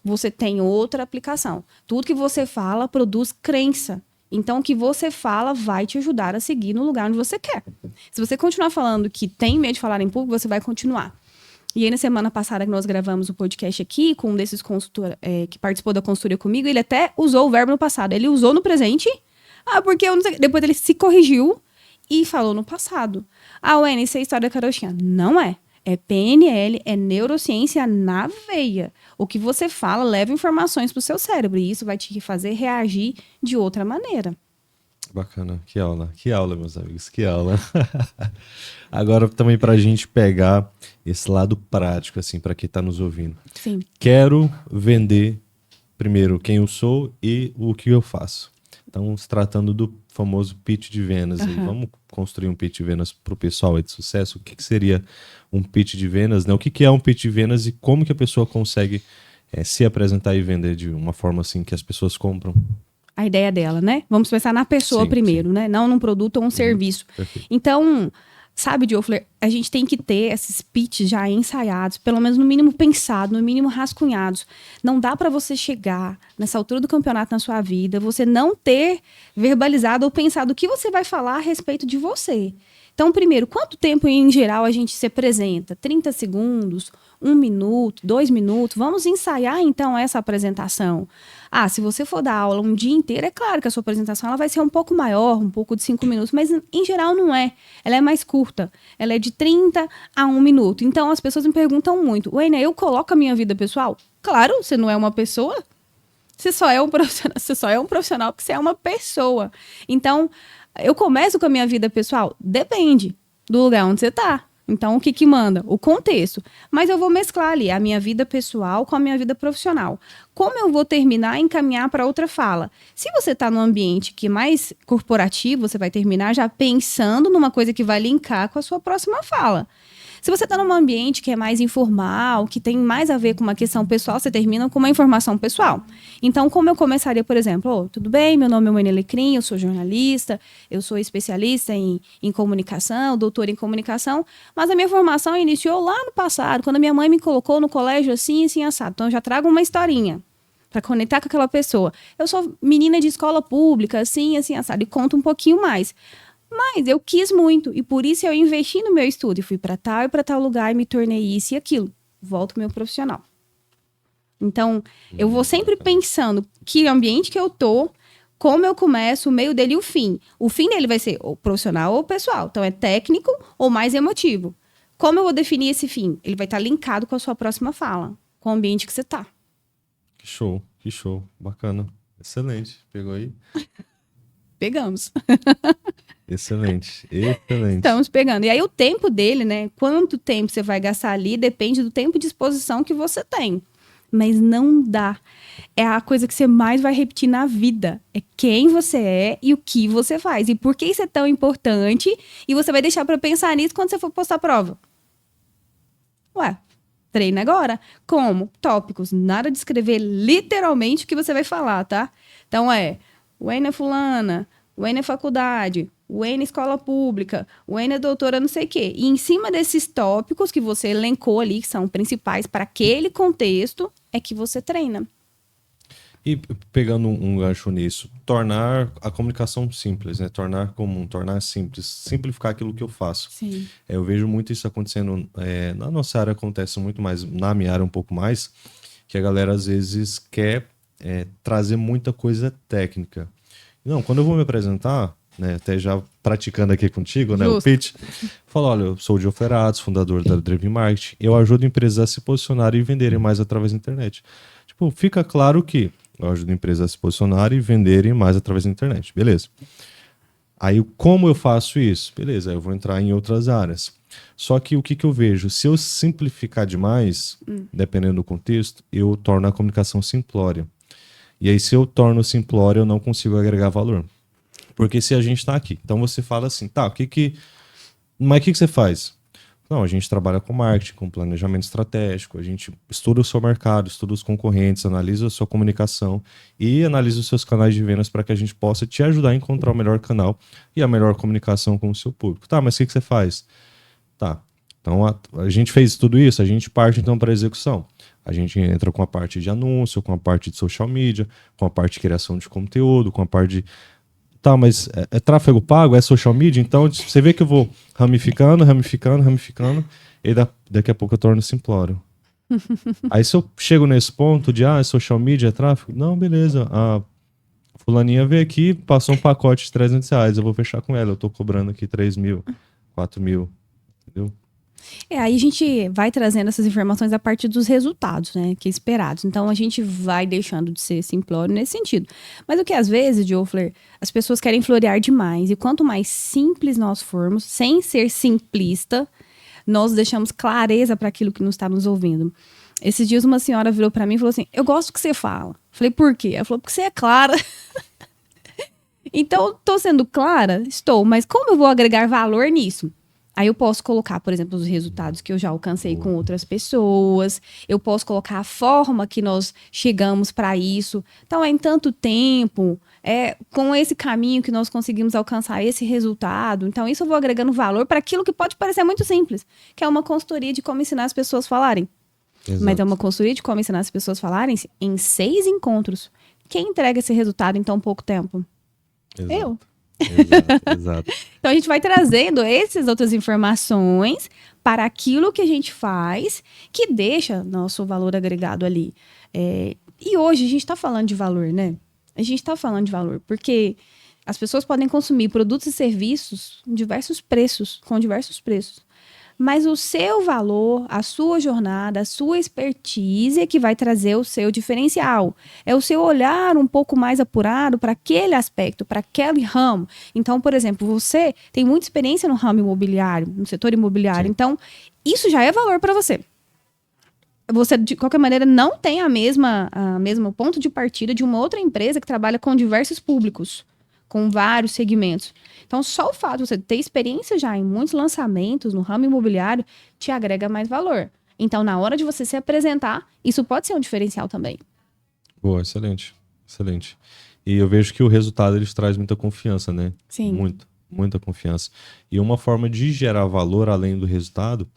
você tem outra aplicação. Tudo que você fala produz crença. Então, o que você fala vai te ajudar a seguir no lugar onde você quer. Se você continuar falando que tem medo de falar em público, você vai continuar. E aí, na semana passada que nós gravamos o podcast aqui, com um desses consultores que participou da consultoria comigo, ele até usou o verbo no passado. Ele usou no presente, porque eu não sei. Depois ele se corrigiu e falou no passado. Wene, isso é a história da carochinha. Não é. É PNL, é neurociência na veia. O que você fala leva informações para o seu cérebro e isso vai te fazer reagir de outra maneira. Bacana, que aula, meus amigos, que aula. Agora também para a gente pegar esse lado prático, assim, para quem está nos ouvindo. Sim. Quero vender primeiro quem eu sou e o que eu faço. Então, se tratando do famoso pitch de vendas, aí, vamos construir um pitch de vendas para o pessoal aí de sucesso. O que seria um pitch de vendas, né? O que é um pitch de vendas e como que a pessoa consegue se apresentar e vender de uma forma assim que as pessoas compram? A ideia dela, né? Vamos pensar na pessoa primeiro, né? Não num produto ou um serviço. Perfeito. Então, sabe, Joffler, a gente tem que ter esses pitches já ensaiados, pelo menos no mínimo pensado, no mínimo rascunhados. Não dá para você chegar nessa altura do campeonato na sua vida, você não ter verbalizado ou pensado o que você vai falar a respeito de você. Então, primeiro, quanto tempo em geral a gente se apresenta? 30 segundos, 1 minuto, 2 minutos? Vamos ensaiar, então, essa apresentação. Se você for dar aula um dia inteiro, é claro que a sua apresentação ela vai ser um pouco maior, um pouco de 5 minutos, mas em geral não é. Ela é mais curta. Ela é de 30 a 1 minuto. Então, as pessoas me perguntam muito, Wene, eu coloco a minha vida pessoal? Claro, você não é uma pessoa. Você só é um profissional porque você é uma pessoa. Então, eu começo com a minha vida pessoal? Depende do lugar onde você está. Então, o que manda? O contexto. Mas eu vou mesclar ali a minha vida pessoal com a minha vida profissional. Como eu vou terminar e encaminhar para outra fala? Se você está num ambiente que é mais corporativo, você vai terminar já pensando numa coisa que vai linkar com a sua próxima fala. Se você está num ambiente que é mais informal, que tem mais a ver com uma questão pessoal, você termina com uma informação pessoal. Então, como eu começaria, por exemplo, tudo bem, meu nome é Wayne Alecrim, eu sou jornalista, eu sou especialista em comunicação, doutora em comunicação, mas a minha formação iniciou lá no passado, quando a minha mãe me colocou no colégio assim, assim, assado. Então, eu já trago uma historinha para conectar com aquela pessoa. Eu sou menina de escola pública, assim, assim, assado, e conto um pouquinho mais. Mas eu quis muito, e por isso eu investi no meu estudo. E fui para tal e para tal lugar e me tornei isso e aquilo. Volto ao meu profissional. Então, eu vou sempre pensando que ambiente que eu tô, como eu começo, o meio dele e o fim. O fim dele vai ser ou profissional ou pessoal. Então, é técnico ou mais emotivo. Como eu vou definir esse fim? Ele vai estar linkado com a sua próxima fala, com o ambiente que você tá. Que show. Bacana. Excelente. Pegou aí? Pegamos. Excelente. Estamos pegando. E aí o tempo dele, né? Quanto tempo você vai gastar ali, depende do tempo de exposição que você tem. Mas não dá. É a coisa que você mais vai repetir na vida. É quem você é e o que você faz. E por que isso é tão importante. E você vai deixar para pensar nisso quando você for postar a prova. Ué, treina agora. Como? Tópicos. Nada de escrever literalmente o que você vai falar, tá? Então Wayne é fulana, Wayne é faculdade, Wayne é escola pública, Wayne é doutora não sei o quê. E em cima desses tópicos que você elencou ali, que são principais para aquele contexto, é que você treina. E pegando um gancho nisso, tornar a comunicação simples, né? Tornar comum, tornar simples, simplificar aquilo que eu faço. Sim. Eu vejo muito isso acontecendo, na nossa área acontece muito mais, na minha área um pouco mais, que a galera às vezes quer trazer muita coisa técnica. Não, quando eu vou me apresentar, né, até já praticando aqui contigo, né, o pitch, falo, olha, eu sou o Geoffler Atos, fundador da Driven Marketing, eu ajudo empresas a se posicionarem e venderem mais através da internet. Tipo, fica claro que eu ajudo empresas a se posicionarem e venderem mais através da internet, beleza. Aí, como eu faço isso? Beleza, eu vou entrar em outras áreas. Só que o que eu vejo? Se eu simplificar demais, dependendo do contexto, eu torno a comunicação simplória. E aí, se eu torno simplória, eu não consigo agregar valor. Porque se a gente está aqui, então você fala assim, tá, mas o que você faz? Não, a gente trabalha com marketing, com planejamento estratégico, a gente estuda o seu mercado, estuda os concorrentes, analisa a sua comunicação e analisa os seus canais de vendas para que a gente possa te ajudar a encontrar o melhor canal e a melhor comunicação com o seu público. Tá, mas o que você faz? Tá, então a gente fez tudo isso, a gente parte então para a execução. A gente entra com a parte de anúncio, com a parte de social media, com a parte de criação de conteúdo, com a parte de... Tá, mas é tráfego pago? É social media? Então você vê que eu vou ramificando, e daqui a pouco eu torno simplório. Aí se eu chego nesse ponto de, é social media, é tráfego? Não, beleza. A fulaninha veio aqui, passou um pacote de R$300, eu vou fechar com ela. Eu tô cobrando aqui 3 mil, 4 mil, entendeu? Aí a gente vai trazendo essas informações a partir dos resultados, né, que é esperados. Então a gente vai deixando de ser simplório nesse sentido. Mas o que às vezes, Geoffler, as pessoas querem florear demais. E quanto mais simples nós formos, sem ser simplista, nós deixamos clareza para aquilo que nos está nos ouvindo. Esses dias uma senhora virou para mim e falou assim, eu gosto que você fala. Falei, por quê? Ela falou, porque você é clara. Então, estou sendo clara? Estou, mas como eu vou agregar valor nisso? Aí eu posso colocar, por exemplo, os resultados que eu já alcancei com outras pessoas. Eu posso colocar a forma que nós chegamos para isso. Então, em tanto tempo, com esse caminho que nós conseguimos alcançar esse resultado. Então, isso eu vou agregando valor para aquilo que pode parecer muito simples, que é uma consultoria de como ensinar as pessoas a falarem. Exato. Mas é uma consultoria de como ensinar as pessoas a falarem em 6 encontros. Quem entrega esse resultado em tão pouco tempo? Exato. Eu. Exato. Então a gente vai trazendo essas outras informações para aquilo que a gente faz, que deixa nosso valor agregado ali. E hoje a gente está falando de valor, né? A gente está falando de valor porque as pessoas podem consumir produtos e serviços com diversos preços. Mas o seu valor, a sua jornada, a sua expertise é que vai trazer o seu diferencial. É o seu olhar um pouco mais apurado para aquele aspecto, para aquele ramo. Então, por exemplo, você tem muita experiência no ramo imobiliário, no setor imobiliário. Sim. Então, isso já é valor para você. Você, de qualquer maneira, não tem a mesma ponto de partida de uma outra empresa que trabalha com diversos públicos. com vários segmentos. Então, só o fato de você ter experiência já em muitos lançamentos no ramo imobiliário te agrega mais valor. Então, na hora de você se apresentar, isso pode ser um diferencial também. Boa, excelente, excelente. E eu vejo que o resultado eles traz muita confiança, né? Sim. Muita confiança. E uma forma de gerar valor além do resultado,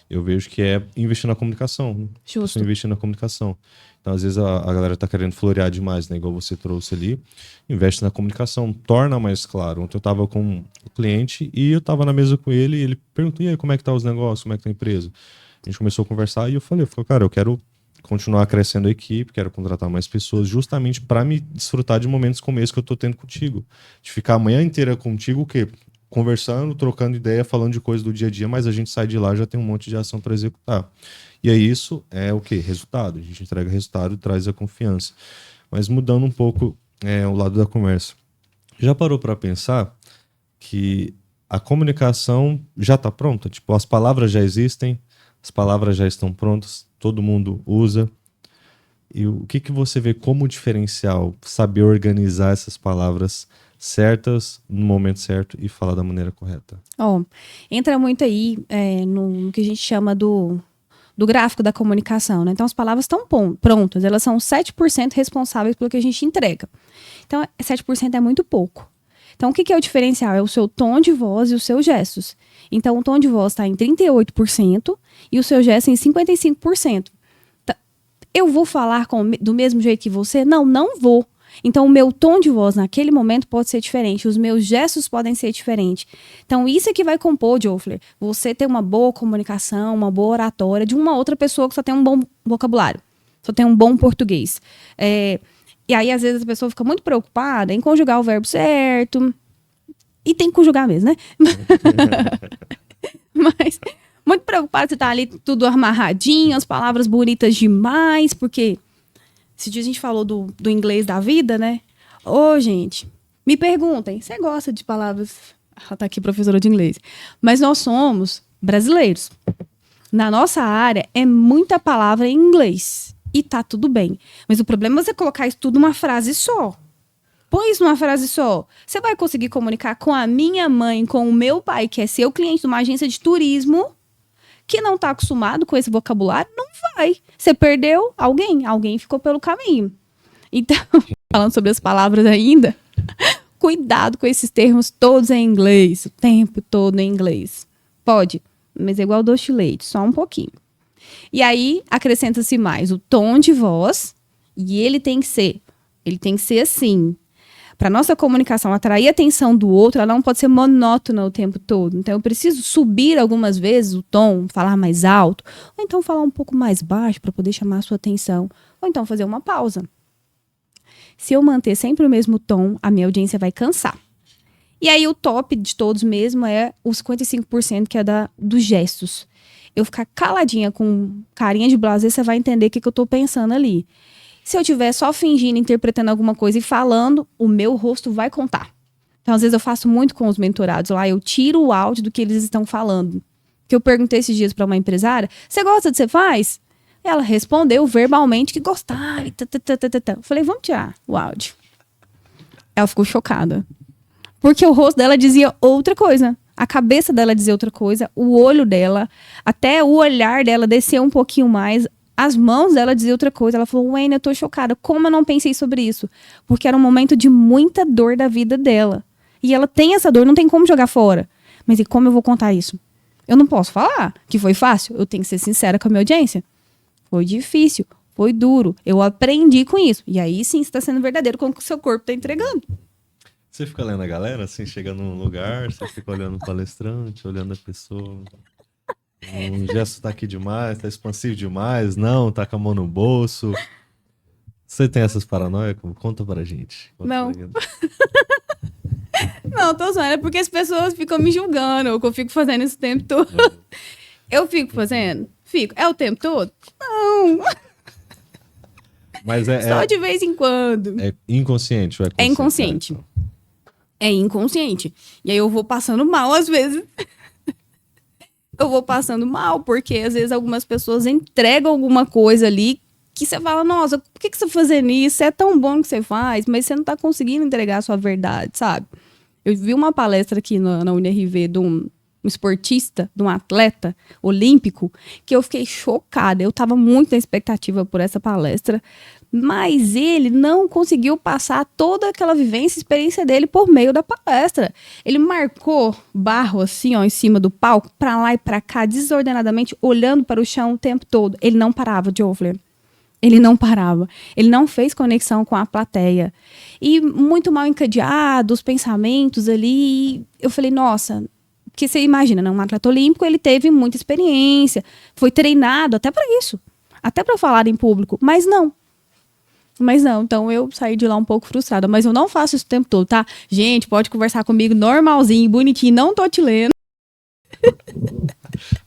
eu vejo que é investir na comunicação. Né? Justo. Investir na comunicação. Então, às vezes, a galera tá querendo florear demais, né? Igual você trouxe ali. Investe na comunicação, torna mais claro. Ontem eu tava com um cliente e eu tava na mesa com ele e ele perguntou, e aí, como é que tá os negócios? Como é que tá a empresa? A gente começou a conversar e eu falei, cara, eu quero continuar crescendo a equipe, quero contratar mais pessoas, justamente para me desfrutar de momentos como esse que eu tô tendo contigo. De ficar a manhã inteira contigo, o quê? Conversando, trocando ideia, falando de coisas do dia a dia, mas a gente sai de lá e já tem um monte de ação para executar. E aí isso é o quê? Resultado. A gente entrega resultado e traz a confiança. Mas mudando um pouco o lado da conversa. Já parou para pensar que a comunicação já está pronta? Tipo, as palavras já existem, as palavras já estão prontas, todo mundo usa. E o que você vê como diferencial? Saber organizar essas palavras certas no momento certo e falar da maneira correta. Entra muito aí no que a gente chama do gráfico da comunicação, né? Então, as palavras estão prontas, elas são 7% responsáveis pelo que a gente entrega. Então, 7% é muito pouco. Então, o que é o diferencial? É o seu tom de voz e os seus gestos. Então, o tom de voz está em 38% e o seu gesto em 55%. Eu vou falar do mesmo jeito que você? Não vou. Então, o meu tom de voz naquele momento pode ser diferente, os meus gestos podem ser diferentes. Então, isso é que vai compor, Joffler, você ter uma boa comunicação, uma boa oratória de uma outra pessoa que só tem um bom vocabulário, só tem um bom português. E aí, às vezes, a pessoa fica muito preocupada em conjugar o verbo certo, e tem que conjugar mesmo, né? Mas muito preocupada se tá ali tudo amarradinho, as palavras bonitas demais, porque... Esse dia a gente falou do inglês da vida, né? Gente, me perguntem, você gosta de palavras... Ela tá aqui, professora de inglês. Mas nós somos brasileiros. Na nossa área, é muita palavra em inglês. E tá tudo bem. Mas o problema é você colocar isso tudo numa frase só. Põe isso numa frase só. Você vai conseguir comunicar com a minha mãe, com o meu pai, que é seu cliente de uma agência de turismo... que não está acostumado com esse vocabulário, não vai. Você perdeu alguém ficou pelo caminho. Então, falando sobre as palavras ainda, cuidado com esses termos todos em inglês, o tempo todo em inglês. Pode, mas é igual doce de leite, só um pouquinho. E aí, acrescenta-se mais o tom de voz, e ele tem que ser assim. Para nossa comunicação atrair a atenção do outro, ela não pode ser monótona o tempo todo. Então, eu preciso subir algumas vezes o tom, falar mais alto, ou então falar um pouco mais baixo para poder chamar a sua atenção, ou então fazer uma pausa. Se eu manter sempre o mesmo tom, a minha audiência vai cansar. E aí, o top de todos mesmo é os 55%, que é dos gestos. Eu ficar caladinha com carinha de blazer, você vai entender o que eu estou pensando ali. Se eu estiver só fingindo, interpretando alguma coisa e falando, o meu rosto vai contar. Então, às vezes, eu faço muito com os mentorados lá, eu tiro o áudio do que eles estão falando. Que eu perguntei esses dias para uma empresária, você gosta do que você faz? Ela respondeu verbalmente que gostava. Eu falei, vamos tirar o áudio. Ela ficou chocada. Porque o rosto dela dizia outra coisa. A cabeça dela dizia outra coisa, o olho dela, até o olhar dela desceu um pouquinho mais. As mãos dela diziam outra coisa. Ela falou, Wayne, eu tô chocada. Como eu não pensei sobre isso? Porque era um momento de muita dor da vida dela. E ela tem essa dor, não tem como jogar fora. Mas e como eu vou contar isso? Eu não posso falar que foi fácil. Eu tenho que ser sincera com a minha audiência. Foi difícil, foi duro. Eu aprendi com isso. E aí sim, você está sendo verdadeiro com o que o seu corpo está entregando. Você fica lendo a galera, assim, chega num lugar, você fica olhando o palestrante, olhando a pessoa... Um gesto tá aqui demais, tá expansivo demais, não, tá com a mão no bolso. Você tem essas paranoias? Conta pra gente. Não. Não, tô zoando, é porque as pessoas ficam me julgando, que eu fico fazendo isso o tempo todo. Eu fico fazendo? Fico. É o tempo todo? Não. Mas só de vez em quando. É inconsciente ou é consciente? É inconsciente. É inconsciente. E aí eu vou passando mal às vezes. Eu vou passando mal, porque às vezes algumas pessoas entregam alguma coisa ali que você fala, nossa, por que você tá fazendo isso? É tão bom que você faz, mas você não tá conseguindo entregar a sua verdade, sabe? Eu vi uma palestra aqui na UNRV de um esportista, de um atleta olímpico, que eu fiquei chocada. Eu tava muito na expectativa por essa palestra, mas ele não conseguiu passar toda aquela vivência, experiência dele por meio da palestra. Ele marcou barro assim, ó, em cima do palco, pra lá e pra cá, desordenadamente, olhando para o chão o tempo todo. Ele não parava, Jofler. Ele não parava. Ele não fez conexão com a plateia. E muito mal encadeado, os pensamentos ali. Eu falei, nossa, porque você imagina, né? Um atleta olímpico, ele teve muita experiência, foi treinado até para isso, até para falar em público, mas não. Então eu saí de lá um pouco frustrada, mas eu não faço isso o tempo todo, tá? Gente, pode conversar comigo normalzinho, bonitinho, não tô te lendo.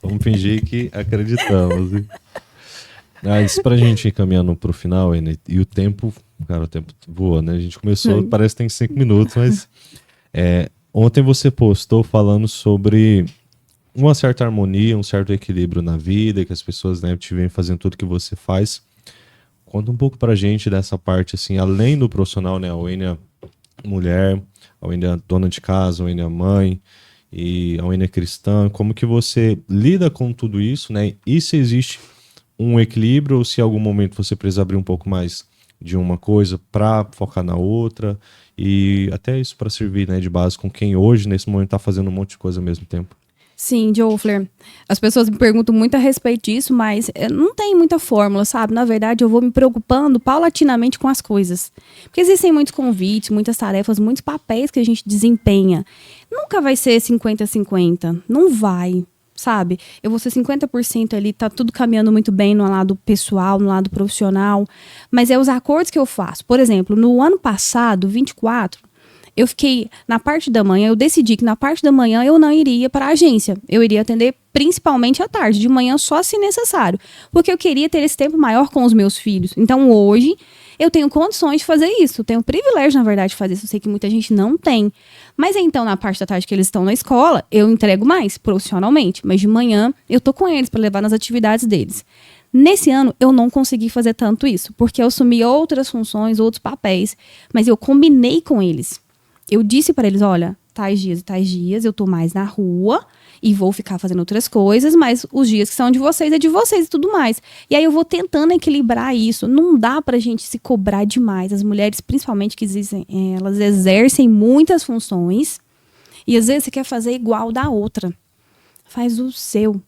Vamos fingir que acreditamos. Hein? Isso pra gente ir caminhando pro final, e o tempo, cara, o tempo voa, né? A gente começou, parece que tem 5 minutos, mas ontem você postou falando sobre uma certa harmonia, um certo equilíbrio na vida, que as pessoas, né, te veem fazendo tudo que você faz. Conta um pouco pra gente dessa parte, assim, além do profissional, né? A Wênia mulher, a Wênia dona de casa, a Wênia mãe e a Wênia cristã. Como que você lida com tudo isso, né? E se existe um equilíbrio ou se em algum momento você precisa abrir um pouco mais de uma coisa para focar na outra e até isso para servir, né, de base com quem hoje, nesse momento, está fazendo um monte de coisa ao mesmo tempo. Sim, Jofler. As pessoas me perguntam muito a respeito disso, mas não tem muita fórmula, sabe? Na verdade, eu vou me preocupando paulatinamente com as coisas. Porque existem muitos convites, muitas tarefas, muitos papéis que a gente desempenha. Nunca vai ser 50-50. Não vai, sabe? Eu vou ser 50% ali, tá tudo caminhando muito bem no lado pessoal, no lado profissional. Mas é os acordos que eu faço. Por exemplo, no ano passado, 24... eu fiquei, na parte da manhã, eu decidi que na parte da manhã eu não iria para a agência. Eu iria atender principalmente à tarde, de manhã só se necessário. Porque eu queria ter esse tempo maior com os meus filhos. Então hoje eu tenho condições de fazer isso. Eu tenho o privilégio, na verdade, de fazer isso. Eu sei que muita gente não tem. Mas então, na parte da tarde que eles estão na escola, eu entrego mais profissionalmente. Mas de manhã eu tô com eles para levar nas atividades deles. Nesse ano, eu não consegui fazer tanto isso. Porque eu assumi outras funções, outros papéis. Mas eu combinei com eles. Eu disse para eles, olha, tais dias e tais dias eu tô mais na rua e vou ficar fazendo outras coisas, mas os dias que são de vocês é de vocês e tudo mais. E aí eu vou tentando equilibrar isso. Não dá pra gente se cobrar demais. As mulheres, principalmente, que dizem, elas exercem muitas funções e às vezes você quer fazer igual da outra. Faz o seu.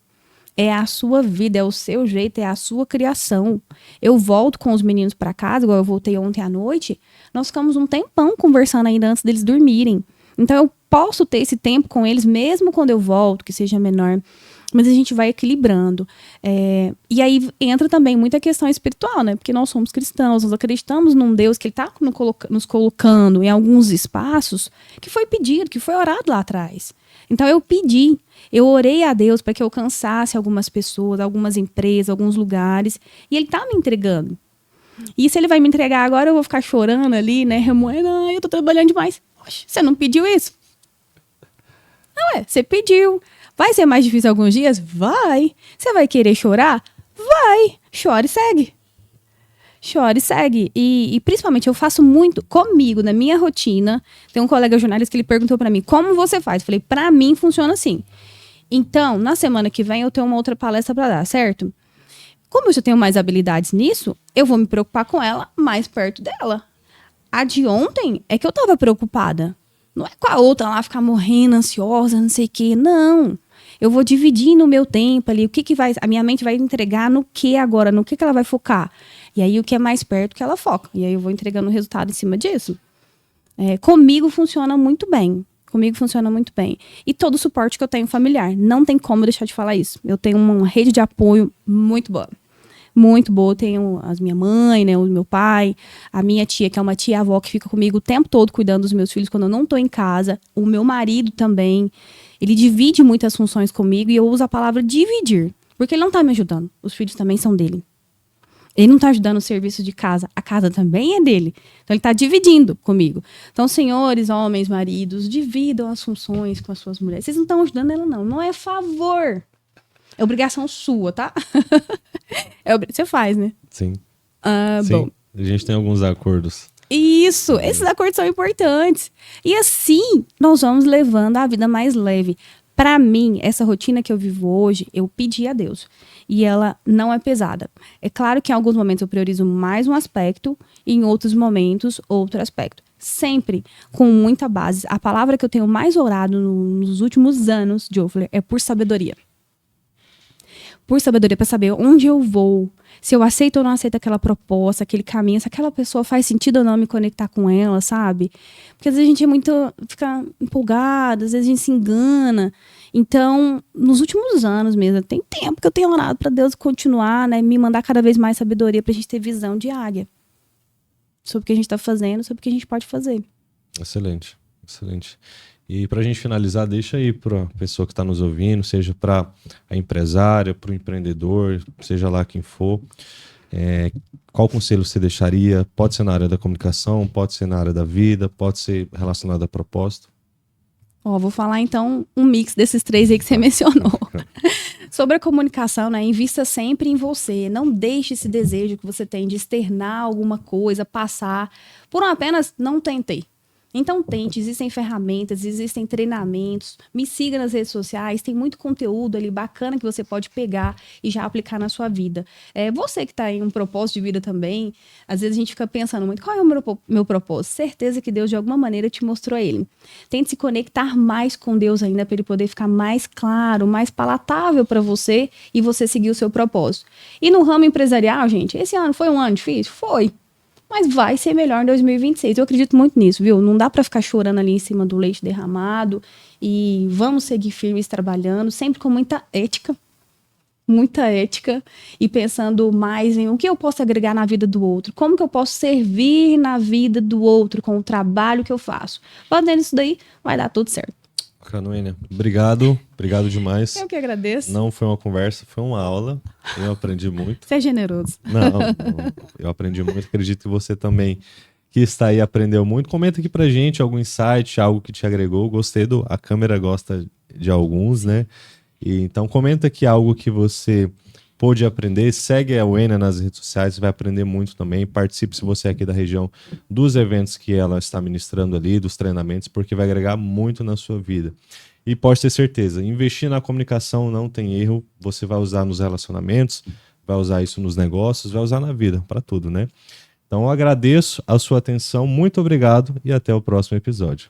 É a sua vida, é o seu jeito, é a sua criação. Eu volto com os meninos para casa, igual eu voltei ontem à noite, nós ficamos um tempão conversando ainda antes deles dormirem. Então eu posso ter esse tempo com eles, mesmo quando eu volto, que seja menor, mas a gente vai equilibrando. E aí entra também muita questão espiritual, né? Porque nós somos cristãos, nós acreditamos num Deus que ele está nos colocando em alguns espaços que foi pedido, que foi orado lá atrás. Então eu orei a Deus para que eu alcançasse algumas pessoas, algumas empresas, alguns lugares, e ele tá me entregando. E se ele vai me entregar agora, eu vou ficar chorando ali, né, remoendo, eu tô trabalhando demais. Oxe, você não pediu isso? Não você pediu. Vai ser mais difícil alguns dias? Vai. Você vai querer chorar? Vai. Chora e segue. Chora e segue. E principalmente eu faço muito comigo, na minha rotina. Tem um colega jornalista que ele perguntou pra mim, como você faz? Eu falei, pra mim funciona assim. Então, na semana que vem eu tenho uma outra palestra pra dar, certo? Como eu já tenho mais habilidades nisso, eu vou me preocupar com ela mais perto dela. A de ontem é que eu tava preocupada. Não é com a outra lá ficar morrendo, ansiosa, não sei o quê. Não. Eu vou dividindo o meu tempo ali. O que vai... A minha mente vai entregar no que agora? No que ela vai focar? E aí, o que é mais perto que ela foca. E aí, eu vou entregando o resultado em cima disso. Comigo funciona muito bem. E todo o suporte que eu tenho familiar. Não tem como deixar de falar isso. Eu tenho uma rede de apoio muito boa. Muito boa. Eu tenho a minha mãe, né, o meu pai, a minha tia, que é uma tia-avó, que fica comigo o tempo todo cuidando dos meus filhos quando eu não estou em casa. O meu marido também. Ele divide muitas funções comigo e eu uso a palavra dividir. Porque ele não está me ajudando. Os filhos também são dele. Ele não está ajudando o serviço de casa. A casa também é dele. Então, ele está dividindo comigo. Então, senhores, homens, maridos, dividam as funções com as suas mulheres. Vocês não estão ajudando ela, não. Não é favor. É obrigação sua, tá? Você faz, né? Sim. Ah, bom. Sim, a gente tem alguns acordos. Isso, esses acordos são importantes. E assim, nós vamos levando a vida mais leve. Para mim, essa rotina que eu vivo hoje, eu pedi a Deus. E ela não é pesada. É claro que em alguns momentos eu priorizo mais um aspecto e em outros momentos outro aspecto. Sempre com muita base. A palavra que eu tenho mais orado nos últimos anos, Joffler, é por sabedoria. Por sabedoria, para saber onde eu vou, se eu aceito ou não aceito aquela proposta, aquele caminho, se aquela pessoa faz sentido ou não me conectar com ela, sabe? Porque às vezes a gente é muito, fica empolgado, às vezes a gente se engana. Então, nos últimos anos mesmo, tem tempo que eu tenho orado para Deus continuar, né, me mandar cada vez mais sabedoria pra gente ter visão de águia. Sobre o que a gente tá fazendo, sobre o que a gente pode fazer. Excelente, excelente. E para a gente finalizar, deixa aí para a pessoa que está nos ouvindo, seja para a empresária, para o empreendedor, seja lá quem for, qual conselho você deixaria? Pode ser na área da comunicação, pode ser na área da vida, pode ser relacionado a propósito. Ó, vou falar então um mix desses três aí que você mencionou. Sobre a comunicação, né? Invista sempre em você. Não deixe esse desejo que você tem de externar alguma coisa, passar por um apenas não tentei. Então tente, existem ferramentas, existem treinamentos, me siga nas redes sociais, tem muito conteúdo ali bacana que você pode pegar e já aplicar na sua vida. Você que está em um propósito de vida também, às vezes a gente fica pensando muito, qual é o meu propósito? Certeza que Deus de alguma maneira te mostrou ele. Tente se conectar mais com Deus ainda para ele poder ficar mais claro, mais palatável para você e você seguir o seu propósito. E no ramo empresarial, gente, esse ano foi um ano difícil? Foi. Mas vai ser melhor em 2026. Eu acredito muito nisso, viu? Não dá para ficar chorando ali em cima do leite derramado. E vamos seguir firmes trabalhando, sempre com muita ética. Muita ética. E pensando mais em o que eu posso agregar na vida do outro. Como que eu posso servir na vida do outro com o trabalho que eu faço. Fazendo isso daí, vai dar tudo certo. Canoênia, obrigado demais. Eu que agradeço. Não foi uma conversa, foi uma aula. Eu aprendi muito. Você é generoso. Não, eu aprendi muito. Acredito que você também, que está aí, aprendeu muito. Comenta aqui pra gente algum insight, algo que te agregou. Gostei a câmera gosta de alguns, né? Então comenta aqui algo que você pôde aprender. Segue a Wênia nas redes sociais, você vai aprender muito também. Participe, se você é aqui da região, dos eventos que ela está ministrando ali, dos treinamentos, porque vai agregar muito na sua vida. E pode ter certeza, investir na comunicação não tem erro. Você vai usar nos relacionamentos, vai usar isso nos negócios, vai usar na vida, para tudo, né? Então eu agradeço a sua atenção, muito obrigado e até o próximo episódio.